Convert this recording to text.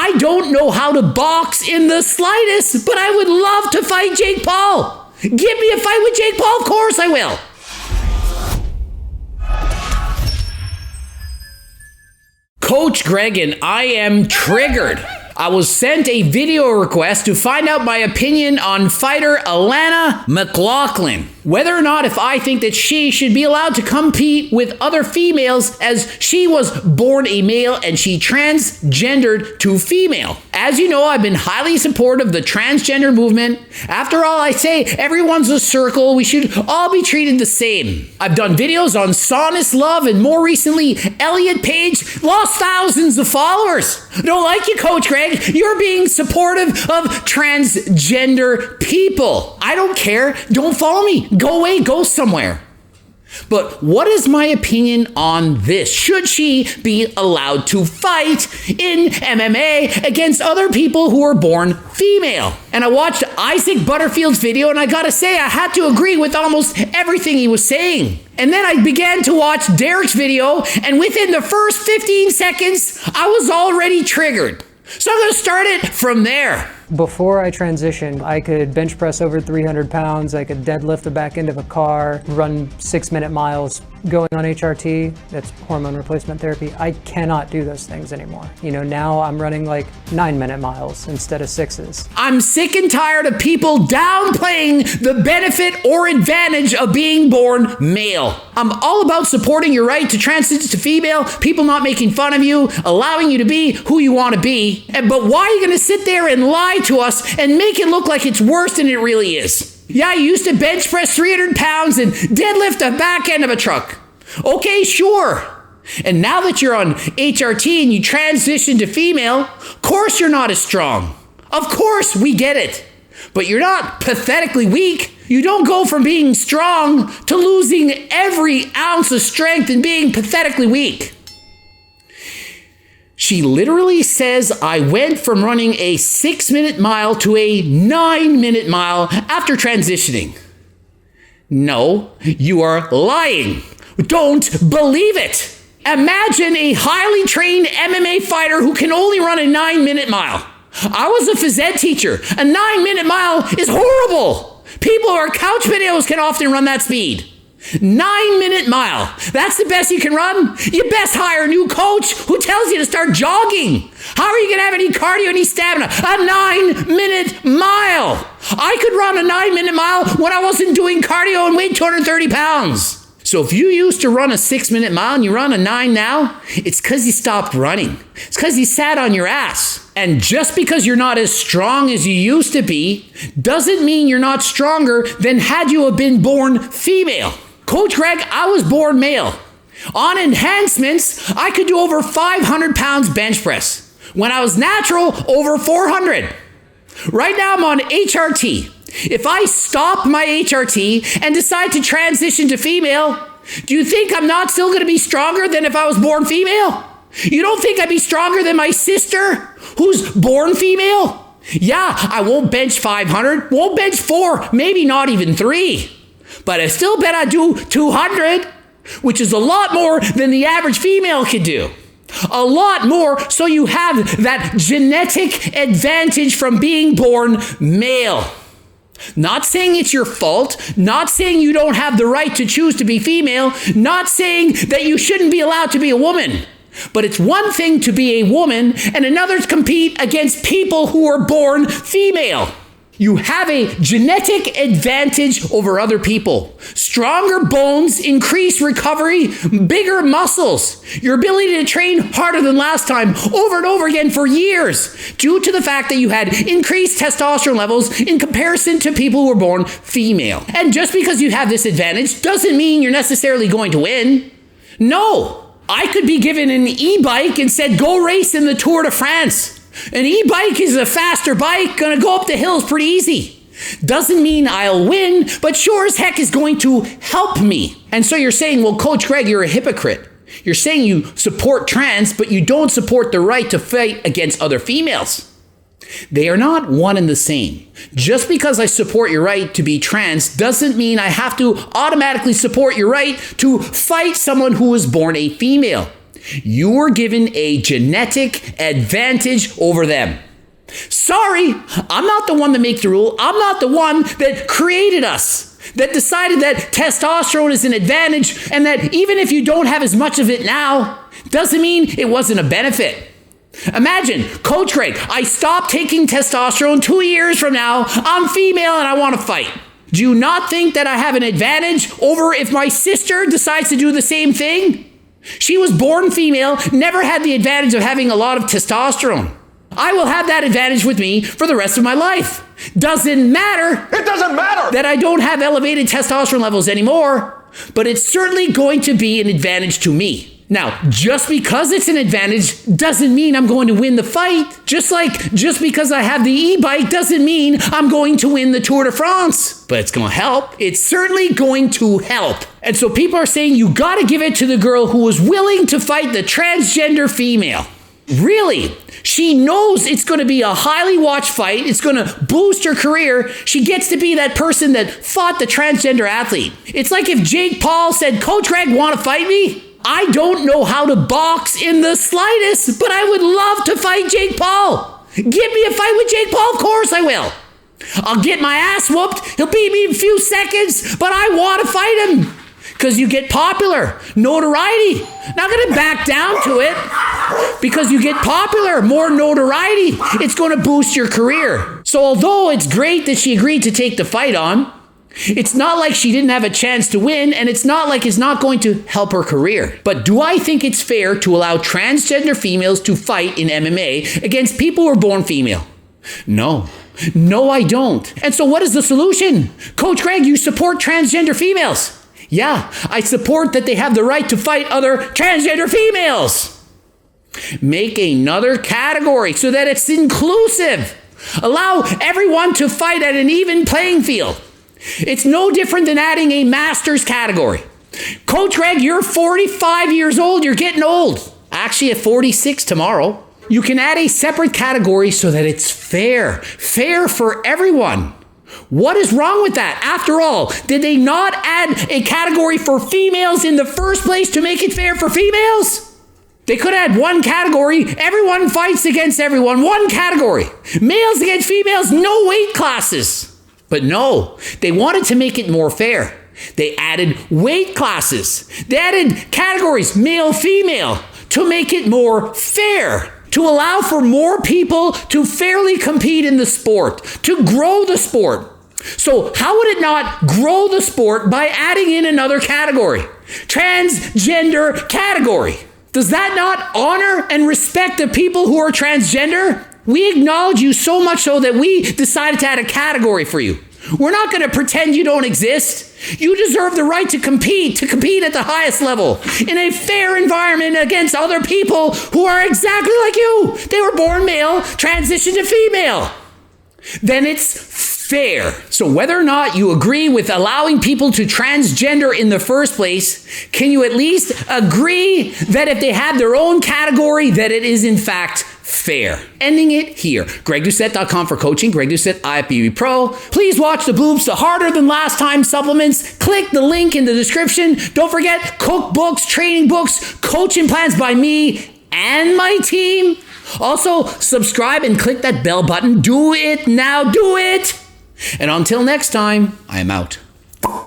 I don't know how to box in the slightest, but I would love to fight Jake Paul. Give me a fight with Jake Paul, of course I will. Coach Greg and I am triggered. I was sent a video request to find out my opinion on fighter Alana McLaughlin. Whether or not if I think that she should be allowed to compete with other females, as she was born a male and she transgendered to female. As you know, I've been highly supportive of the transgender movement. After all, I say everyone's a circle. We should all be treated the same. I've done videos on Sonus Love, and more recently, Elliot Page lost thousands of followers. Don't like you, Coach Greg. You're being supportive of transgender people. I don't care. Don't follow me. Go away. Go somewhere. But what is my opinion on this? Should she be allowed to fight in MMA against other people who are born female? And I watched Isaac Butterfield's video, and I gotta say, I had to agree with almost everything he was saying. And then I began to watch Derek's video, and within the first 15 seconds, I was already triggered. So I'm gonna start it from there. Before I transitioned, I could bench press over 300 pounds, I could deadlift the back end of a car, run 6-minute miles. Going on HRT, that's hormone replacement therapy, I cannot do those things anymore. You know, now I'm running like 9-minute miles instead of 6s. I'm sick and tired of people downplaying the benefit or advantage of being born male. I'm all about supporting your right to transition to female, people not making fun of you, allowing you to be who you want to be. But why are you going to sit there and lie to us and make it look like it's worse than it really is? Yeah, you used to bench press 300 pounds and deadlift the back end of a truck. Okay, sure. And now that you're on HRT and you transition to female, of course you're not as strong. Of course, we get it. But you're not pathetically weak. You don't go from being strong to losing every ounce of strength and being pathetically weak. She literally says, I went from running a 6-minute mile to a 9-minute mile after transitioning. No, you are lying. Don't believe it. Imagine a highly trained MMA fighter who can only run a 9-minute mile. I was a phys ed teacher. A 9-minute mile is horrible. People who are couch potatoes can often run that speed. 9-minute mile. That's the best you can run? You best hire a new coach who tells you to start jogging. How are you going to have any cardio, any stamina? A 9-minute mile. I could run a 9-minute mile when I wasn't doing cardio and weighed 230 pounds. So if you used to run a 6-minute mile and you run a 9 now, it's because you stopped running. It's because you sat on your ass. And just because you're not as strong as you used to be, doesn't mean you're not stronger than had you have been born female. Coach Greg, I was born male. On enhancements, I could do over 500 pounds bench press. When I was natural, over 400. Right now I'm on HRT. If I stop my HRT and decide to transition to female, do you think I'm not still going to be stronger than if I was born female? You don't think I'd be stronger than my sister who's born female? Yeah, I won't bench 500, won't bench 4, maybe not even 3. But I still bet I do 200, which is a lot more than the average female could do. A lot more, so you have that genetic advantage from being born male. Not saying it's your fault, not saying you don't have the right to choose to be female, not saying that you shouldn't be allowed to be a woman. But it's one thing to be a woman and another to compete against people who are born female. You have a genetic advantage over other people. Stronger bones, increased recovery, bigger muscles. Your ability to train harder than last time over and over again for years due to the fact that you had increased testosterone levels in comparison to people who were born female. And just because you have this advantage doesn't mean you're necessarily going to win. No, I could be given an e-bike and said, go race in the Tour de France. An e-bike is a faster bike, gonna go up the hills pretty easy. Doesn't mean I'll win, but sure as heck is going to help me. And so you're saying, well, Coach Greg, you're a hypocrite. You're saying you support trans, but you don't support the right to fight against other females. They are not one and the same. Just because I support your right to be trans doesn't mean I have to automatically support your right to fight someone who was born a female. You were given a genetic advantage over them. Sorry, I'm not the one to make the rule. I'm not the one that created us, that decided that testosterone is an advantage and that even if you don't have as much of it now, doesn't mean it wasn't a benefit. Imagine, Coach Greg, I stopped taking testosterone 2 years from now, I'm female and I want to fight. Do you not think that I have an advantage over if my sister decides to do the same thing? She was born female, never had the advantage of having a lot of testosterone. I will have that advantage with me for the rest of my life. Doesn't matter. It doesn't matter that I don't have elevated testosterone levels anymore, but it's certainly going to be an advantage to me. Now, just because it's an advantage doesn't mean I'm going to win the fight. Just because I have the e-bike doesn't mean I'm going to win the Tour de France. But it's going to help. It's certainly going to help. And so people are saying you got to give it to the girl who was willing to fight the transgender female. Really? She knows it's going to be a highly watched fight. It's going to boost her career. She gets to be that person that fought the transgender athlete. It's like if Jake Paul said, Coach Greg, want to fight me? I don't know how to box in the slightest, but I would love to fight Jake Paul. Give me a fight with Jake Paul, of course I will. I'll get my ass whooped. He'll beat me in a few seconds, but I want to fight him. Because you get popular, notoriety. Not going to back down to it. Because you get popular, more notoriety. It's going to boost your career. So although it's great that she agreed to take the fight on, it's not like she didn't have a chance to win, and it's not like it's not going to help her career. But do I think it's fair to allow transgender females to fight in MMA against people who are born female? No. No, I don't. And so what is the solution? Coach Greg, you support transgender females. Yeah, I support that they have the right to fight other transgender females. Make another category so that it's inclusive. Allow everyone to fight at an even playing field. It's no different than adding a master's category. Coach Greg, you're 45 years old. You're getting old. Actually, at 46 tomorrow. You can add a separate category so that it's fair. Fair for everyone. What is wrong with that? After all, did they not add a category for females in the first place to make it fair for females? They could add one category. Everyone fights against everyone. One category. Males against females, no weight classes. But no, they wanted to make it more fair. They added weight classes. They added categories, male, female, to make it more fair, to allow for more people to fairly compete in the sport, to grow the sport. So how would it not grow the sport by adding in another category? Transgender category. Does that not honor and respect the people who are transgender? We acknowledge you so much so that we decided to add a category for you. We're not going to pretend you don't exist. You deserve the right to compete at the highest level in a fair environment against other people who are exactly like you. They were born male, transitioned to female. Then it's fair. So whether or not you agree with allowing people to transgender in the first place, can you at least agree that if they have their own category, that it is in fact fair? Ending it here. GregDoucette.com for coaching. Greg Doucette, IFBB Pro. Please watch the Bloops, the harder than last time supplements. Click the link in the description. Don't forget cookbooks, training books, coaching plans by me and my team. Also, subscribe and click that bell button. Do it now. Do it. And until next time, I am out.